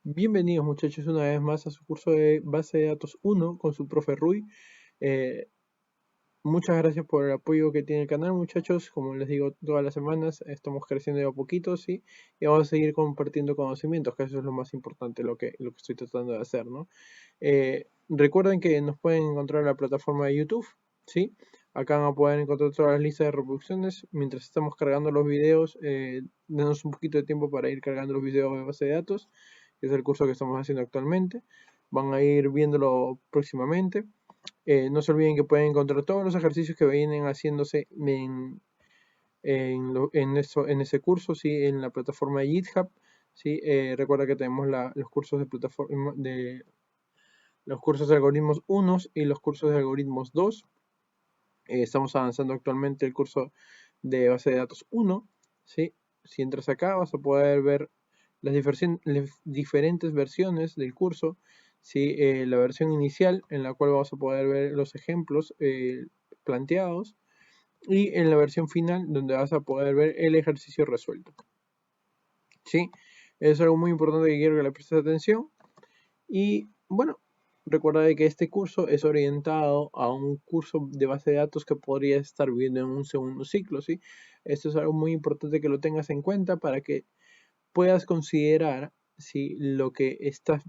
Bienvenidos muchachos una vez más a su curso de base de datos 1 con su profe Rui. Eh, Muchas gracias por el apoyo que tiene el canal muchachos. Como les digo todas las semanas, estamos creciendo de a poquito, ¿sí? Y vamos a seguir compartiendo conocimientos, que eso es lo más importante, lo que estoy tratando de hacer, ¿no? Recuerden que nos pueden encontrar en la plataforma de YouTube, ¿sí? Acá van a poder encontrar todas las listas de reproducciones. Mientras estamos cargando los videos, denos un poquito de tiempo para ir cargando los videos de base de datos, que es el curso que estamos haciendo actualmente. Van a ir viéndolo próximamente. No se olviden que pueden encontrar todos los ejercicios que vienen haciéndose en ese curso, ¿sí? En la plataforma de GitHub. ¿Sí? Recuerda que tenemos los cursos de plataforma los cursos de algoritmos 1 y los cursos de algoritmos 2. Estamos avanzando actualmente el curso de base de datos 1. ¿Sí? Si entras acá vas a poder ver las diferentes versiones del curso. ¿Sí? La versión inicial en la cual vamos a poder ver los ejemplos planteados, y en la versión final donde vas a poder ver el ejercicio resuelto. ¿Sí? Es algo muy importante que quiero que le prestes atención. Y bueno, recuerda de que este curso es orientado a un curso de base de datos que podría estar viendo en un segundo ciclo, ¿sí? Esto es algo muy importante que lo tengas en cuenta para que puedas considerar si lo que estás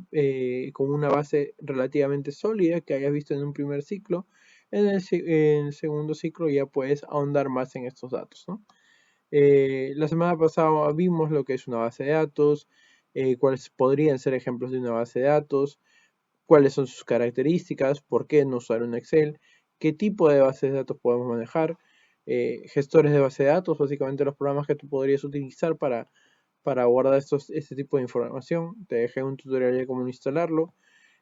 con una base relativamente sólida que hayas visto en un primer ciclo, en el segundo ciclo ya puedes ahondar más en estos datos, ¿no? La semana pasada vimos lo que es una base de datos, cuáles podrían ser ejemplos de una base de datos, cuáles son sus características, por qué no usar un Excel, qué tipo de bases de datos podemos manejar, gestores de base de datos, básicamente los programas que tú podrías utilizar para guardar este tipo de información. Te dejé un tutorial de cómo instalarlo.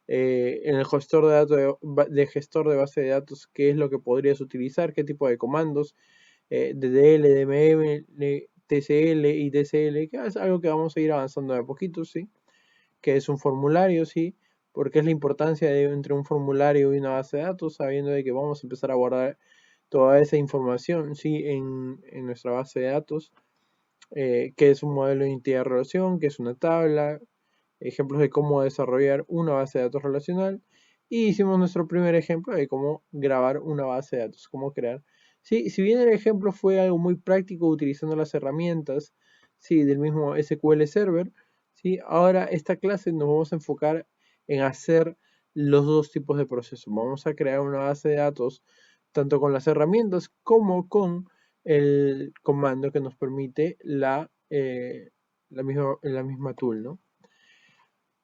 En el gestor de datos gestor de base de datos, qué es lo que podrías utilizar, qué tipo de comandos, DDL, DMM, TCL y DCL, que es algo que vamos a ir avanzando de a poquito, ¿sí? Que es un formulario, ¿sí? Porque es la importancia entre un formulario y una base de datos, sabiendo de que vamos a empezar a guardar toda esa información, ¿sí? En nuestra base de datos, que es un modelo de identidad de relación, que es una tabla, ejemplos de cómo desarrollar una base de datos relacional, y hicimos nuestro primer ejemplo de cómo grabar una base de datos, cómo crear. Sí, si bien el ejemplo fue algo muy práctico utilizando las herramientas, sí, del mismo SQL Server, sí, ahora esta clase nos vamos a enfocar en hacer los dos tipos de procesos. Vamos a crear una base de datos tanto con las herramientas como con el comando que nos permite la misma tool, ¿no?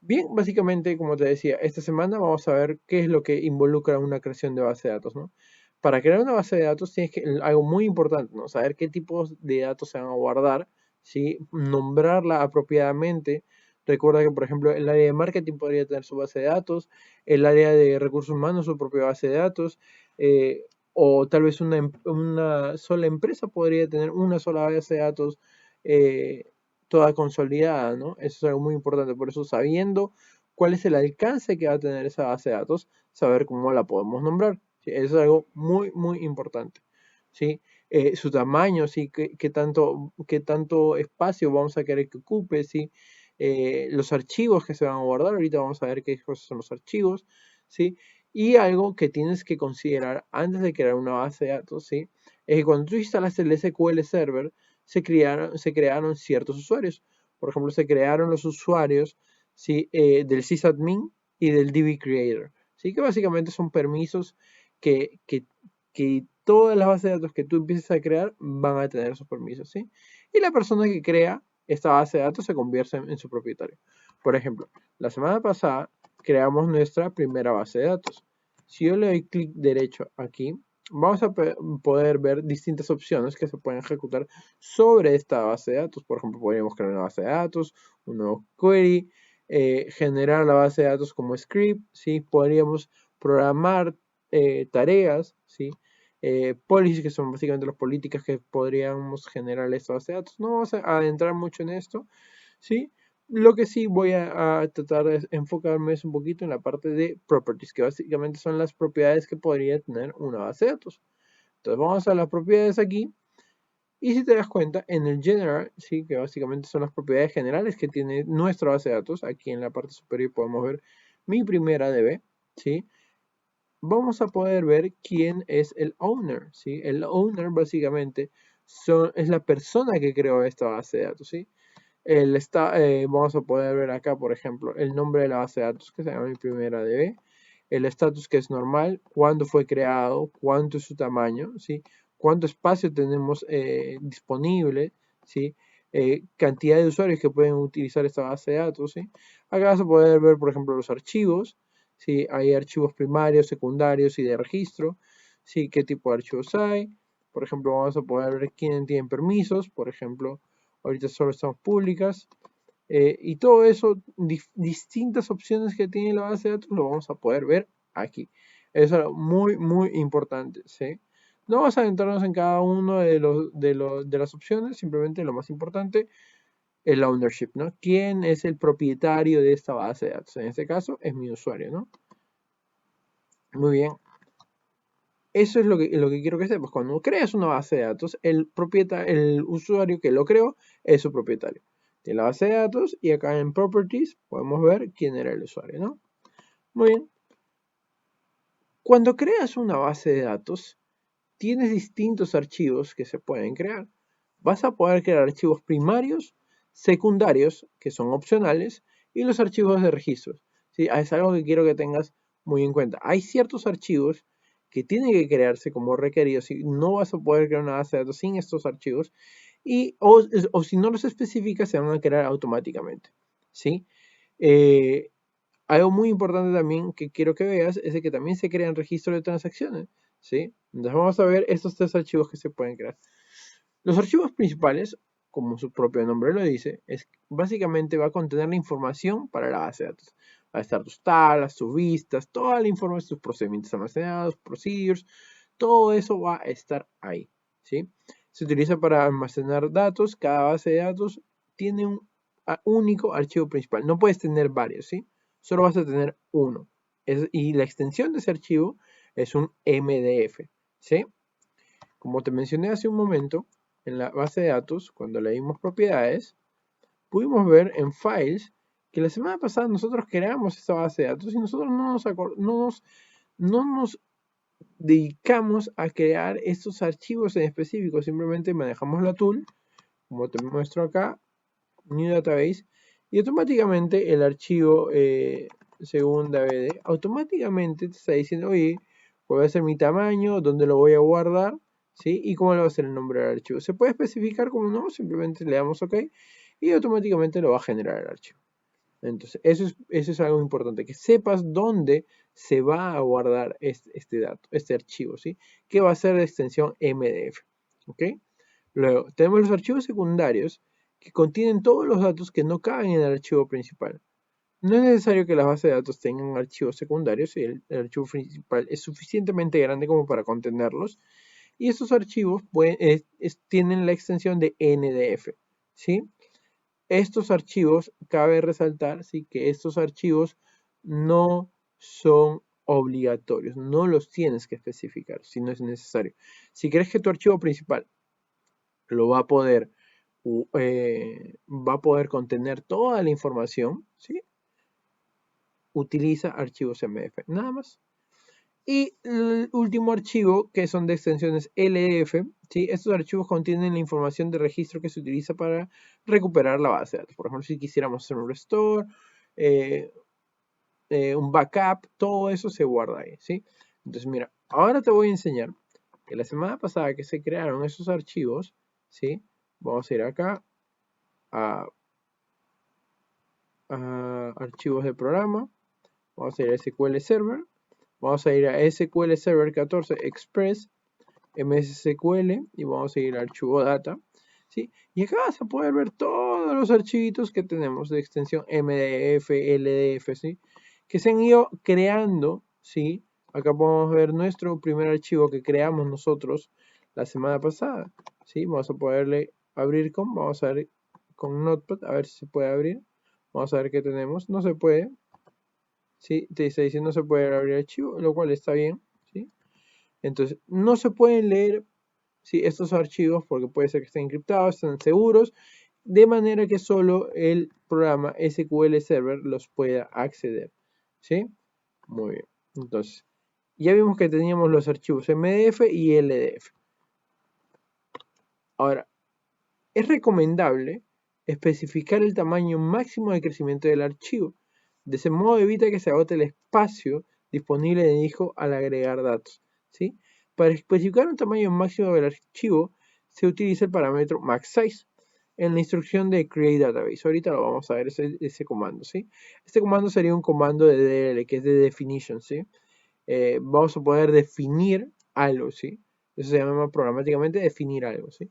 Bien, básicamente, como te decía, esta semana vamos a ver qué es lo que involucra una creación de base de datos, ¿no? Para crear una base de datos tienes que, algo muy importante, ¿no? Saber qué tipos de datos se van a guardar, ¿sí? Nombrarla apropiadamente. Recuerda que, por ejemplo, el área de marketing podría tener su base de datos, el área de recursos humanos su propia base de datos, o tal vez una sola empresa podría tener una sola base de datos, toda consolidada, ¿no? Eso es algo muy importante. Por eso, sabiendo cuál es el alcance que va a tener esa base de datos, saber cómo la podemos nombrar. ¿Sí? Eso es algo muy, muy importante. ¿Sí? Su tamaño, ¿sí? Qué tanto espacio vamos a querer que ocupe, ¿sí? Los archivos que se van a guardar, ahorita vamos a ver qué cosas son los archivos, ¿sí? Y algo que tienes que considerar antes de crear una base de datos, ¿sí? Es que cuando tú instalas el SQL Server, se crearon ciertos usuarios. Por ejemplo, se crearon los usuarios, ¿sí? Del sysadmin y del DB Creator, ¿sí? Que básicamente son permisos que, que, que todas las bases de datos que tú empieces a crear van a tener esos permisos, ¿sí? Y la persona que crea esta base de datos se convierte en su propietario. Por ejemplo, la semana pasada creamos nuestra primera base de datos. Si yo le doy clic derecho aquí, vamos a poder ver distintas opciones que se pueden ejecutar sobre esta base de datos. Por ejemplo, podríamos crear una base de datos, un nuevo query, generar la base de datos como script, ¿sí? Podríamos programar tareas, ¿sí? Policies, que son básicamente las políticas que podríamos generar esta base de datos. No vamos a adentrar mucho en esto, ¿sí? Lo que sí voy a tratar de enfocarme es un poquito en la parte de properties, que básicamente son las propiedades que podría tener una base de datos. Entonces vamos a las propiedades aquí Y si te das cuenta, en el general, ¿sí? Que básicamente son las propiedades generales que tiene nuestra base de datos, aquí en la parte superior podemos ver mi primera DB, ¿sí? Vamos a poder ver quién es el owner, ¿sí? El owner básicamente es la persona que creó esta base de datos, ¿sí? Vamos a poder ver acá, por ejemplo, el nombre de la base de datos, que se llama mi primera DB, el estatus que es normal, cuándo fue creado, cuánto es su tamaño, ¿sí? Cuánto espacio tenemos disponible, ¿sí? Cantidad de usuarios que pueden utilizar esta base de datos, ¿sí? Acá vas a poder ver, por ejemplo, los archivos, ¿sí? Hay archivos primarios, secundarios y de registro, ¿sí? ¿Qué tipo de archivos hay? Por ejemplo, vamos a poder ver quién tiene permisos, por ejemplo, ahorita solo estamos públicas, y todo eso, distintas opciones que tiene la base de datos, lo vamos a poder ver aquí. Eso es algo muy, muy importante, ¿sí? No vamos a adentrarnos en cada uno de las opciones, simplemente lo más importante, el ownership, ¿no? ¿Quién es el propietario de esta base de datos? En este caso, es mi usuario, ¿no? Muy bien. Eso es lo que quiero que sepas. Cuando creas una base de datos, el usuario que lo creó es su propietario. De la base de datos y acá en Properties podemos ver quién era el usuario, ¿no? Muy bien. Cuando creas una base de datos, tienes distintos archivos que se pueden crear. Vas a poder crear archivos primarios, secundarios, que son opcionales, y los archivos de registros. ¿Sí? Es algo que quiero que tengas muy en cuenta. Hay ciertos archivos que tienen que crearse como requeridos y no vas a poder crear una base de datos sin estos archivos o si no los especificas se van a crear automáticamente. ¿Sí? Algo muy importante también que quiero que veas es de que también se crean registros de transacciones, ¿sí? Entonces vamos a ver estos tres archivos que se pueden crear. Los archivos principales, como su propio nombre lo dice, básicamente va a contener la información para la base de datos. Va a estar tus tablas, tus vistas, toda la información, tus procedimientos almacenados, procedures, todo eso va a estar ahí, ¿sí? Se utiliza para almacenar datos. Cada base de datos tiene un único archivo principal. No puedes tener varios, ¿sí? Solo vas a tener uno. Y la extensión de ese archivo es un MDF, ¿sí? Como te mencioné hace un momento, en la base de datos, cuando leímos propiedades, pudimos ver en Files que la semana pasada nosotros creamos esta base de datos y nosotros no nos dedicamos a crear estos archivos en específico, simplemente manejamos la tool, como te muestro acá, New Database, y automáticamente el archivo según DBD, automáticamente te está diciendo, oye, cuál va a ser mi tamaño, dónde lo voy a guardar, ¿sí? Y cómo le va a ser el nombre del archivo. Se puede especificar como no, simplemente le damos OK y automáticamente lo va a generar el archivo. Entonces, eso es algo importante, que sepas dónde se va a guardar este archivo, ¿sí? Que va a ser de extensión MDF, ¿ok? Luego, tenemos los archivos secundarios que contienen todos los datos que no caben en el archivo principal. No es necesario que las bases de datos tengan archivos secundarios si el archivo principal es suficientemente grande como para contenerlos. Y estos archivos tienen la extensión de NDF, ¿sí? Estos archivos, cabe resaltar, ¿sí? Que estos archivos no son obligatorios, no los tienes que especificar si no es necesario. Si crees que tu archivo principal lo va a poder contener toda la información, ¿sí? Utiliza archivos MDF, nada más. Y el último archivo, que son de extensiones LF, ¿sí? Estos archivos contienen la información de registro que se utiliza para recuperar la base de datos. Por ejemplo, si quisiéramos hacer un restore, un backup, todo eso se guarda ahí, ¿sí? Entonces, mira, ahora te voy a enseñar que la semana pasada que se crearon esos archivos, ¿sí? Vamos a ir acá a archivos de programa, vamos a ir a SQL Server, vamos a ir a SQL Server 14 Express, MSSQL y vamos a ir al archivo data, ¿sí? Y acá vas a poder ver todos los archivitos que tenemos de extensión MDF, LDF, ¿sí? Que se han ido creando, ¿sí? Acá podemos ver nuestro primer archivo que creamos nosotros la semana pasada, ¿sí? Vamos a poderle abrir vamos a ver con Notepad, a ver si se puede abrir. Vamos a ver qué tenemos. No se puede, ¿sí? Te está diciendo no se puede abrir el archivo, lo cual está bien, ¿sí? Entonces, no se pueden leer ¿sí? Estos archivos, porque puede ser que estén encriptados, estén seguros, de manera que solo el programa SQL Server los pueda acceder, ¿sí? Muy bien. Entonces, ya vimos que teníamos los archivos MDF y LDF. Ahora, es recomendable especificar el tamaño máximo de crecimiento del archivo. De ese modo evita que se agote el espacio disponible en el disco al agregar datos, ¿sí? Para especificar un tamaño máximo del archivo se utiliza el parámetro maxSize en la instrucción de create database. Ahorita lo vamos a ver ese comando, ¿sí? Este comando sería un comando de DL, que es de definition, ¿sí? Vamos a poder definir algo, ¿sí? Eso se llama programáticamente definir algo, ¿sí?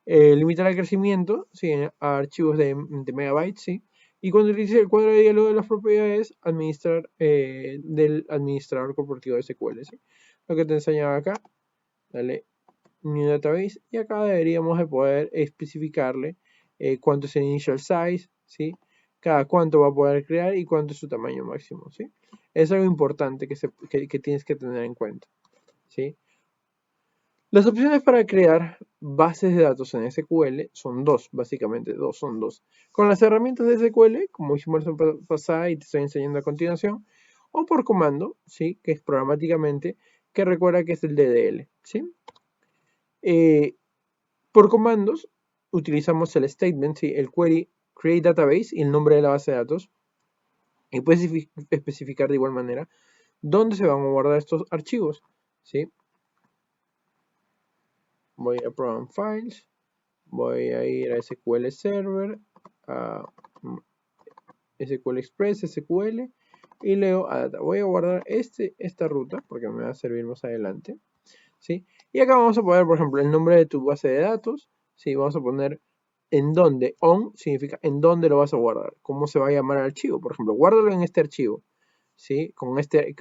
Limitar el crecimiento, ¿sí? A archivos de megabytes, ¿sí? Y cuando utilice el cuadro de diálogo de las propiedades, administrar del administrador corporativo de SQL, ¿sí? Lo que te enseñaba acá, dale New Database, y acá deberíamos de poder especificarle cuánto es el initial size, ¿sí? Cada cuánto va a poder crear y cuánto es su tamaño máximo, ¿sí? Es algo importante que tienes que tener en cuenta, ¿sí? Las opciones para crear bases de datos en SQL son dos, básicamente son dos. Con las herramientas de SQL, como hicimos la pasada y te estoy enseñando a continuación, o por comando, ¿sí? Que es programáticamente, que recuerda que es el DDL, ¿sí? Por comandos, utilizamos el statement, ¿sí? El query create database y el nombre de la base de datos. Y puedes especificar de igual manera dónde se van a guardar estos archivos, ¿sí? Voy a Program Files, voy a ir a SQL Server, a SQL Express, SQL, y leo a data. Voy a guardar esta ruta porque me va a servir más adelante, ¿sí? Y acá vamos a poner, por ejemplo, el nombre de tu base de datos, ¿sí? Vamos a poner en dónde. On significa en dónde lo vas a guardar, cómo se va a llamar el archivo. Por ejemplo, guárdalo en este archivo, ¿sí? ¿Cómo se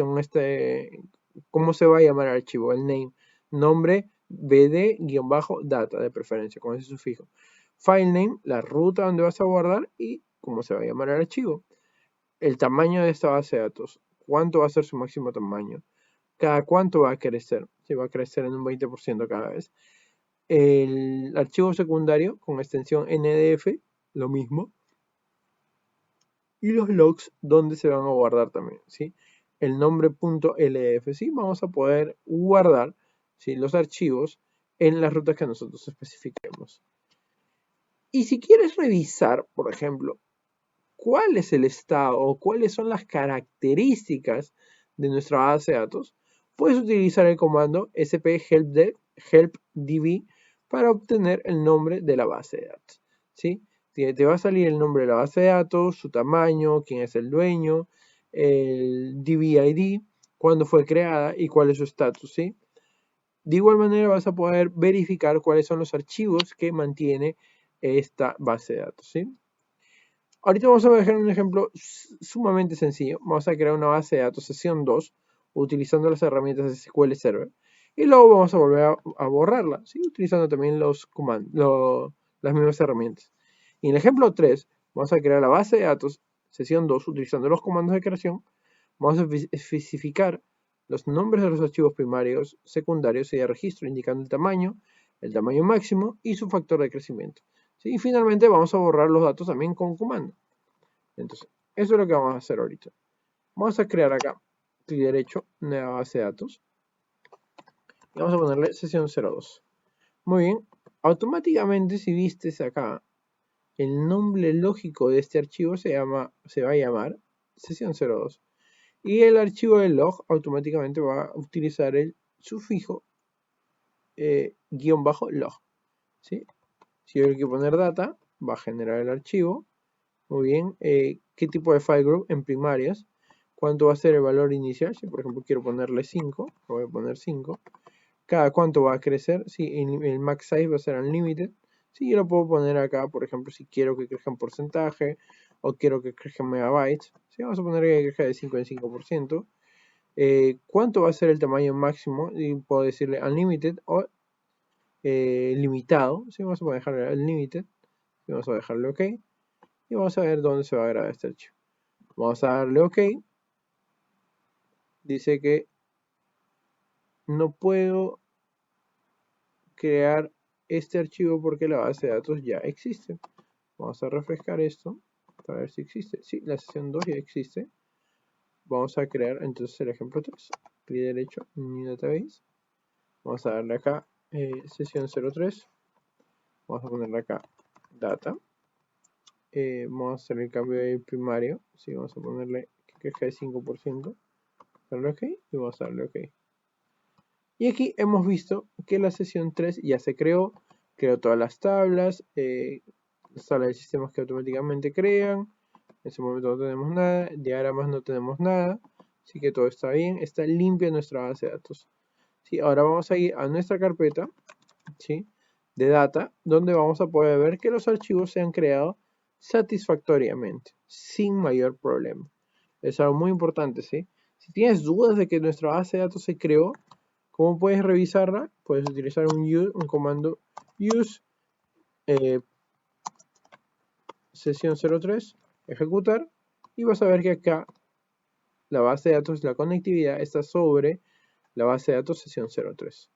va a llamar el archivo? El name, nombre bd-data de preferencia, con ese sufijo. File name, la ruta donde vas a guardar y cómo se va a llamar el archivo. El tamaño de esta base de datos, cuánto va a ser su máximo tamaño, cada cuánto va a crecer, si va a crecer en un 20% cada vez. El archivo secundario con extensión NDF, lo mismo. Y los logs donde se van a guardar también, ¿sí? El nombre .lf, ¿sí? Vamos a poder guardar, ¿sí? Los archivos en las rutas que nosotros especifiquemos. Y si quieres revisar, por ejemplo, cuál es el estado o cuáles son las características de nuestra base de datos, puedes utilizar el comando sphelpdb para obtener el nombre de la base de datos, ¿sí? Te va a salir el nombre de la base de datos, su tamaño, quién es el dueño, el DB-ID, cuándo fue creada y cuál es su estatus, ¿sí? De igual manera vas a poder verificar cuáles son los archivos que mantiene esta base de datos, ¿sí? Ahorita vamos a dejar un ejemplo sumamente sencillo. Vamos a crear una base de datos sesión 2 utilizando las herramientas de SQL Server. Y luego vamos a volver a borrarla, ¿sí? Utilizando también los comandos, las mismas herramientas. Y en el ejemplo 3, vamos a crear la base de datos sesión 2 utilizando los comandos de creación. Vamos a especificar los nombres de los archivos primarios, secundarios y de registro, indicando el tamaño máximo y su factor de crecimiento. ¿Sí? Y finalmente vamos a borrar los datos también con comando. Entonces, eso es lo que vamos a hacer ahorita. Vamos a crear acá, clic derecho, nueva base de datos. Y vamos a ponerle sesión 02. Muy bien. Automáticamente, si vistes acá, el nombre lógico de este archivo se va a llamar sesión 02. Y el archivo de log automáticamente va a utilizar el sufijo --log. ¿Sí? Si yo quiero poner data, va a generar el archivo. Muy bien. ¿Qué tipo de file group? En primarias. ¿Cuánto va a ser el valor inicial? Si por ejemplo quiero ponerle 5, voy a poner 5. ¿Cada cuánto va a crecer? Si el max size va a ser unlimited. Si yo lo puedo poner acá, por ejemplo, si quiero que crezca en porcentaje o quiero que crezca en megabytes. Si vamos a poner que crezca de 5 en 5%. ¿Cuánto va a ser el tamaño máximo? Y puedo decirle unlimited o limitado. Si vamos a dejarle unlimited. Y vamos a dejarle OK. Y vamos a ver dónde se va a grabar este archivo. Vamos a darle OK. Dice que no puedo crear este archivo porque la base de datos ya existe. Vamos a refrescar esto para ver si existe. Sí, la sesión 2 ya existe. Vamos a crear entonces el ejemplo 3. Clic derecho, New Database. Vamos a darle acá sesión 03. Vamos a ponerle acá Data. Vamos a hacer el cambio de primario. Sí, vamos a ponerle que queja de 5%. Darle OK y vamos a darle OK. Y aquí hemos visto que la sesión 3 ya se creó todas las tablas de sistemas que automáticamente crean. En ese momento no tenemos nada, diagramas no tenemos nada, así que todo está bien, está limpia nuestra base de datos. ¿Sí? Ahora vamos a ir a nuestra carpeta, ¿sí?, de data, donde vamos a poder ver que los archivos se han creado satisfactoriamente, sin mayor problema. Es algo muy importante, ¿sí? Si tienes dudas de que nuestra base de datos se creó, ¿cómo puedes revisarla? Puedes utilizar un comando use sesión 03, ejecutar, y vas a ver que acá la base de datos, la conectividad está sobre la base de datos sesión 03.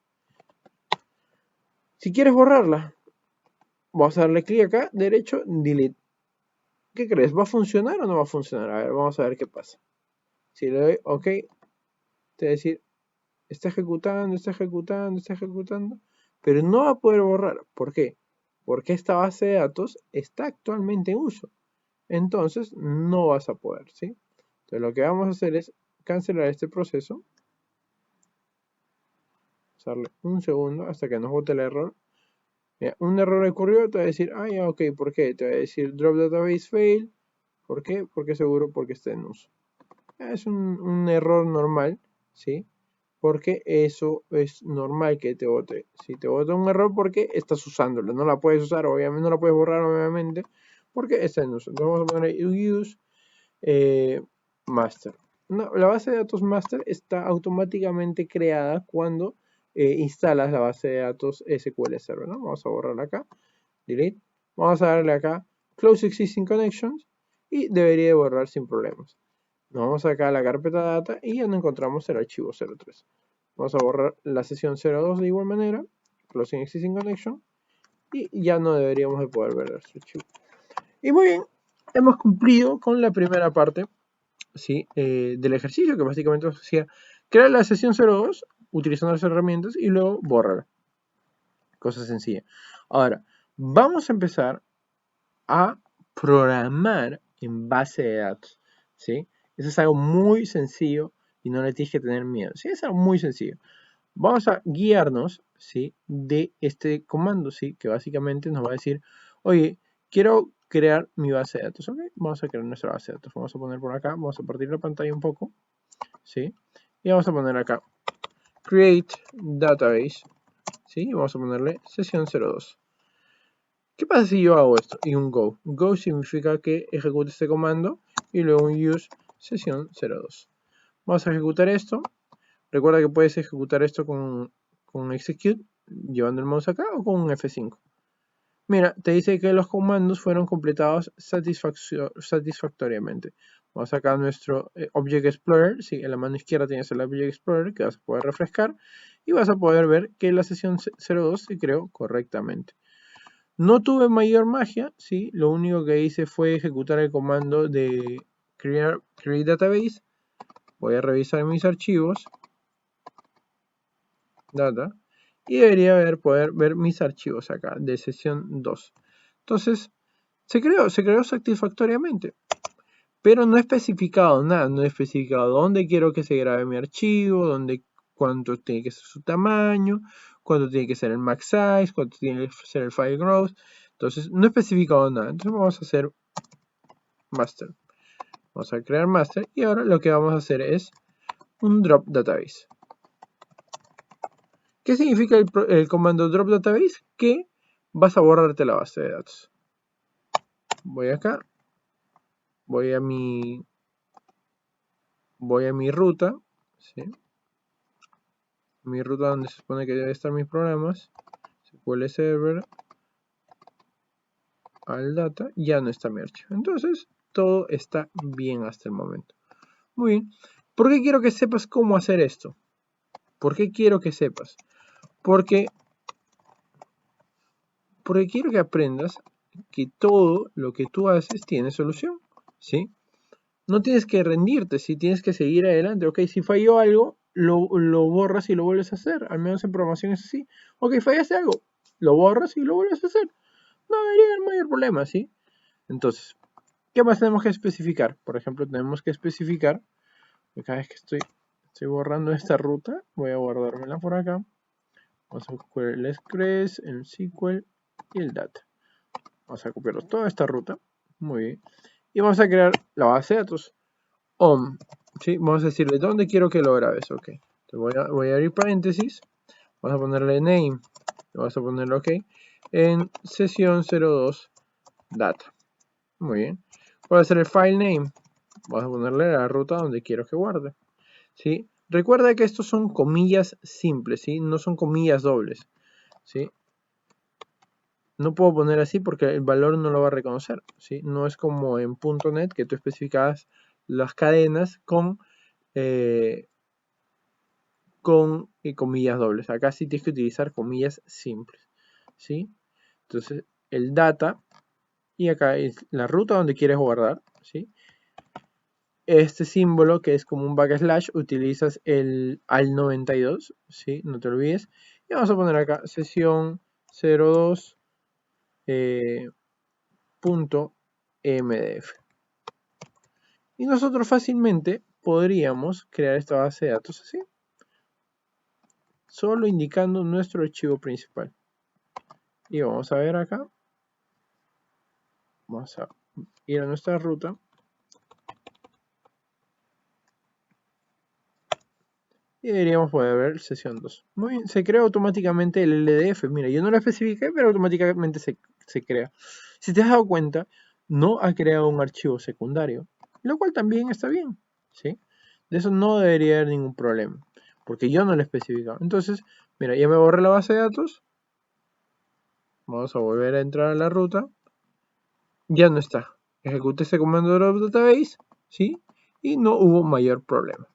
Si quieres borrarla, vamos a darle clic acá, derecho, delete. ¿Qué crees? ¿Va a funcionar o no va a funcionar? A ver, vamos a ver qué pasa. Si le doy OK, te va a decir, está ejecutando, pero no va a poder borrar. ¿Por qué? Porque esta base de datos está actualmente en uso. Entonces, no vas a poder, ¿sí? Entonces, lo que vamos a hacer es cancelar este proceso. Darle un segundo hasta que nos bote el error. Mira, un error ocurrió, te va a decir, ah, ya, ok, ¿por qué? Te va a decir drop database fail. ¿Por qué? Porque seguro porque está en uso. Es un error normal, ¿sí? Porque eso es normal que te bote. Si te bota un error porque estás usándola, no la puedes usar, obviamente, no la puedes borrar, obviamente, porque está en uso. Entonces vamos a poner use master. No, la base de datos master está automáticamente creada cuando instalas la base de datos SQL Server, ¿no? Vamos a borrarla acá, delete. Vamos a darle acá close existing connections y debería de borrar sin problemas. Nos vamos acá a la carpeta data y ya no encontramos el archivo 03. Vamos a borrar la sesión 02 de igual manera, closing existing connection, y ya no deberíamos de poder ver este archivo. Y muy bien, hemos cumplido con la primera parte, ¿sí?, del ejercicio, que básicamente os decía, crear la sesión 02 utilizando las herramientas y luego borrar. Cosa sencilla. Ahora, vamos a empezar a programar en base de datos, ¿sí? Eso es algo muy sencillo y no le tienes que tener miedo, ¿sí? Es algo muy sencillo. Vamos a guiarnos, ¿sí?, de este comando, ¿sí?, que básicamente nos va a decir, oye, quiero crear mi base de datos, ¿ok? Vamos a crear nuestra base de datos. Vamos a poner por acá, vamos a partir la pantalla un poco, ¿sí? Y vamos a poner acá, create database, ¿sí? Y vamos a ponerle sesión 02. ¿Qué pasa si yo hago esto? Y un go. Go significa que ejecute este comando y luego un use sesión 02. Vamos a ejecutar esto. Recuerda que puedes ejecutar esto con execute, llevando el mouse acá, o con un F5. Mira, te dice que los comandos fueron completados satisfactoriamente. Vamos acá a nuestro Object Explorer. Sí, en la mano izquierda tienes el Object Explorer que vas a poder refrescar y vas a poder ver que la sesión 02 se creó correctamente. No tuve mayor magia, ¿sí? Lo único que hice fue ejecutar el comando de create database. Voy a revisar mis archivos, data, y debería poder ver mis archivos acá, de sesión 2. Entonces, se creó satisfactoriamente, pero no he especificado nada, no he especificado dónde quiero que se grabe mi archivo, cuánto tiene que ser su tamaño, cuánto tiene que ser el max size, cuánto tiene que ser el file growth. Entonces, no he especificado nada. Entonces, vamos a hacer master. Vamos a crear master y ahora lo que vamos a hacer es un drop database. ¿Qué significa el comando drop database? Que vas a borrarte la base de datos. Voy acá, voy a mi ruta, ¿sí? Mi ruta donde se supone que deben estar mis programas, SQL Server, al data, ya no está mi archivo. Entonces, todo está bien hasta el momento. Muy bien. ¿Por qué quiero que sepas cómo hacer esto? ¿Por qué quiero que sepas? Porque Porque quiero que aprendas que todo lo que tú haces tiene solución, ¿sí? No tienes que rendirte, ¿sí? Tienes que seguir adelante. Ok, si falló algo, lo borras y lo vuelves a hacer. Al menos en programación es así. Ok, fallaste algo, lo borras y lo vuelves a hacer. No debería haber mayor problema, ¿sí? Entonces, ¿qué más tenemos que especificar? Por ejemplo, tenemos que especificar, cada vez que estoy borrando esta ruta, voy a guardármela por acá. Vamos a copiar el express, el SQL y el data. Vamos a copiar toda esta ruta. Muy bien. Y vamos a crear la base de datos. ¿Sí? Vamos a decirle dónde quiero que lo grabes. Ok. Entonces voy a abrir paréntesis. Vamos a ponerle name. Vamos a ponerle ok. En sesión 02 data. Muy bien. Voy a hacer el file name. Vamos a ponerle la ruta donde quiero que guarde. ¿Sí? Recuerda que estos son comillas simples, ¿sí? No son comillas dobles, ¿sí? No puedo poner así porque el valor no lo va a reconocer, ¿sí? No es como en .NET que tú especificabas las cadenas con comillas dobles. Acá sí tienes que utilizar comillas simples, ¿sí? Entonces, el data, y acá es la ruta donde quieres guardar, ¿sí? Este símbolo que es como un backslash, utilizas el al 92, ¿sí? No te olvides. Y vamos a poner acá sesión 02 .mdf. Y nosotros fácilmente podríamos crear esta base de datos así, solo indicando nuestro archivo principal. Y vamos a ver acá, vamos a ir a nuestra ruta. Y deberíamos poder ver sesión 2. Muy bien, se crea automáticamente el LDF. Mira, yo no lo especifiqué, pero automáticamente se crea. Si te has dado cuenta, no ha creado un archivo secundario, lo cual también está bien, ¿sí? De eso no debería haber ningún problema, porque yo no lo he especificado. Entonces, mira, ya me borré la base de datos. Vamos a volver a entrar a la ruta. Ya no está. Ejecuté ese comando de drop database, ¿sí? Y no hubo mayor problema.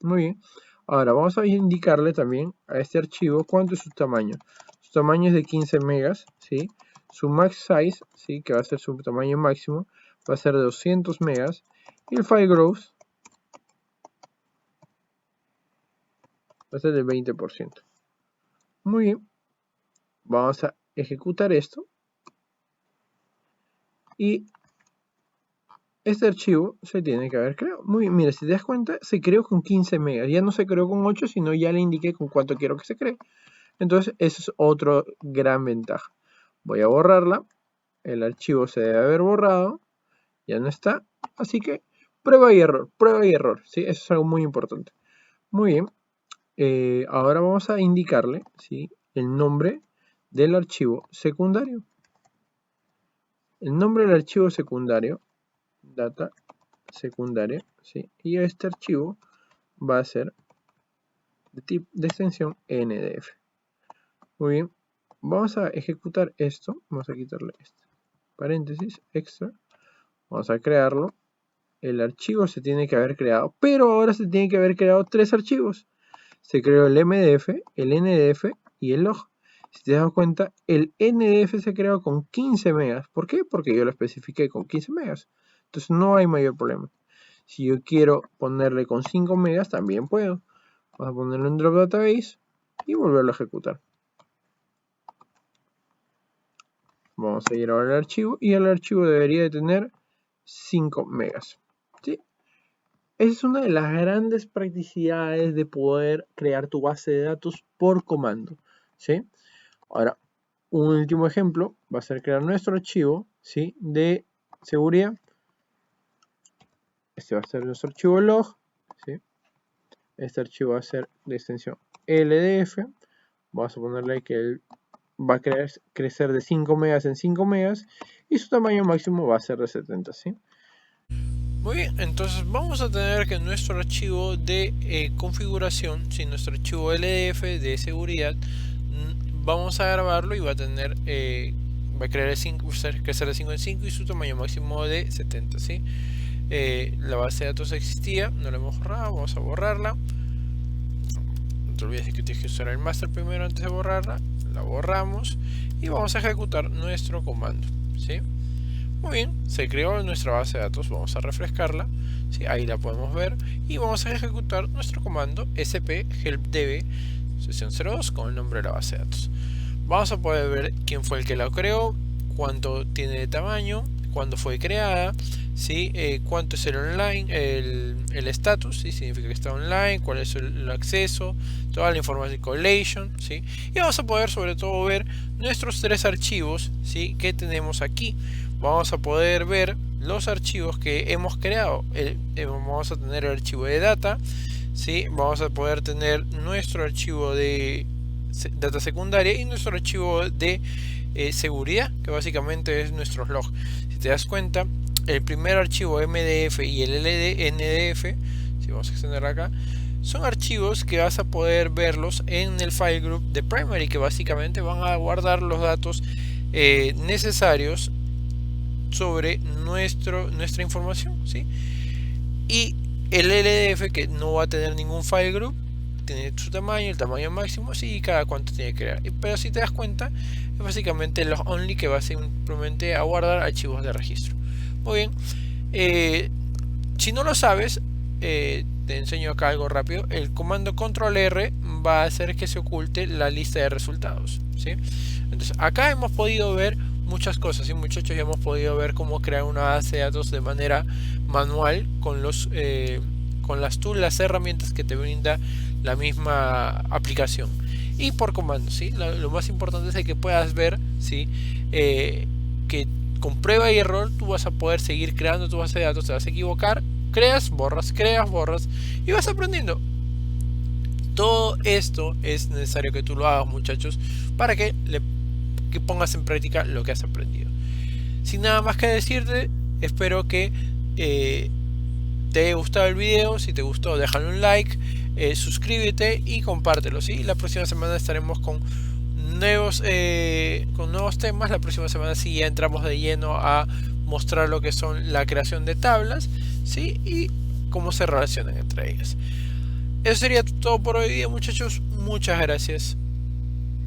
Muy bien. Ahora vamos a indicarle también a este archivo cuánto es su tamaño. Su tamaño es de 15 megas, ¿sí? Su max size, ¿sí? Que va a ser su tamaño máximo, va a ser de 200 megas. Y el file growth va a ser del 20%. Muy bien. Vamos a ejecutar esto. Y este archivo se tiene que haber creado. Muy bien, mira, si te das cuenta, se creó con 15 megas. Ya no se creó con 8, sino ya le indiqué con cuánto quiero que se cree. Entonces, eso es otra gran ventaja. Voy a borrarla. El archivo se debe haber borrado. Ya no está. Así que prueba y error. Prueba y error. ¿Sí? Eso es algo muy importante. Muy bien. Ahora vamos a indicarle, ¿sí?, el nombre del archivo secundario. El nombre del archivo secundario, data secundaria, ¿sí? Y este archivo va a ser de extensión NDF. Muy bien. Vamos a ejecutar esto. Vamos a quitarle esto. Paréntesis, extra. Vamos a crearlo. El archivo se tiene que haber creado, pero ahora se tiene que haber creado 3 archivos. Se creó el MDF, el NDF y el log. Si te das cuenta, el NDF se creó con 15 megas. ¿Por qué? Porque yo lo especifiqué con 15 megas. Entonces no hay mayor problema. Si yo quiero ponerle con 5 megas, también puedo. Vamos a ponerlo en drop database y volverlo a ejecutar. Vamos a ir ahora al archivo y el archivo debería de tener 5 megas. ¿Sí? Esa es una de las grandes practicidades de poder crear tu base de datos por comando, ¿sí? Ahora, un último ejemplo va a ser crear nuestro archivo, ¿sí?, de seguridad. Este va a ser nuestro archivo log, ¿sí? Este archivo va a ser de extensión LDF. Vamos a ponerle que él va a crecer de 5 megas en 5 megas y su tamaño máximo va a ser de 70, ¿sí? Muy bien, entonces vamos a tener que nuestro archivo de configuración, si nuestro archivo LDF de seguridad, vamos a grabarlo y va a tener, va a crecer de 5 en 5 y su tamaño máximo de 70, ¿sí? La base de datos existía, no la hemos borrado, vamos a borrarla. No te olvides que tienes que usar el master primero antes de borrarla. la borramos y vamos a ejecutar nuestro comando, ¿sí? Muy bien, se creó nuestra base de datos, vamos a refrescarla, ¿sí? Ahí la podemos ver y vamos a ejecutar nuestro comando sp helpdb sesión 02 con el nombre de la base de datos. Vamos a poder ver quién fue el que la creó, cuánto tiene de tamaño, cuándo fue creada, ¿sí? Cuánto es el online, el status, ¿sí? Significa que está online, cuál es el acceso, toda la información collation, ¿sí? Y vamos a poder sobre todo ver nuestros 3 archivos, ¿sí? Que tenemos aquí. Vamos a poder ver los archivos que hemos creado. Vamos a tener el archivo de data, ¿sí? Vamos a poder tener nuestro archivo de data secundaria y nuestro archivo de seguridad, que básicamente es nuestros logs. Si te das cuenta, el primer archivo MDF y el NDF, si vamos a extender acá, son archivos que vas a poder verlos en el file group de primary, que básicamente van a guardar los datos necesarios sobre nuestra información, ¿sí? Y el LDF, que no va a tener ningún file group, tiene su tamaño, el tamaño máximo, sí, y cada cuánto tiene que crear. Pero si te das cuenta, es básicamente los only, que va simplemente a guardar archivos de registro. Muy bien, si no lo sabes, te enseño acá algo rápido. El comando control R va a hacer que se oculte la lista de resultados, ¿sí? Entonces acá hemos podido ver muchas cosas, ¿sí, muchachos? Ya hemos podido ver cómo crear una base de datos de manera manual con las tools, las herramientas que te brinda la misma aplicación, y por comando, ¿sí? Lo más importante es que puedas ver, ¿sí? Que con prueba y error tú vas a poder seguir creando tu base de datos. Te vas a equivocar, creas, borras y vas aprendiendo. Todo esto es necesario que tú lo hagas, muchachos, para que pongas en práctica lo que has aprendido. Sin nada más que decirte, espero que te haya gustado el video. Si te gustó, déjale un like, suscríbete y compártelo, ¿sí? La próxima semana estaremos con nuevos temas. La próxima semana sí ya entramos de lleno a mostrar lo que son la creación de tablas, ¿sí? Y cómo se relacionan entre ellas. Eso sería todo por hoy día, muchachos. Muchas gracias.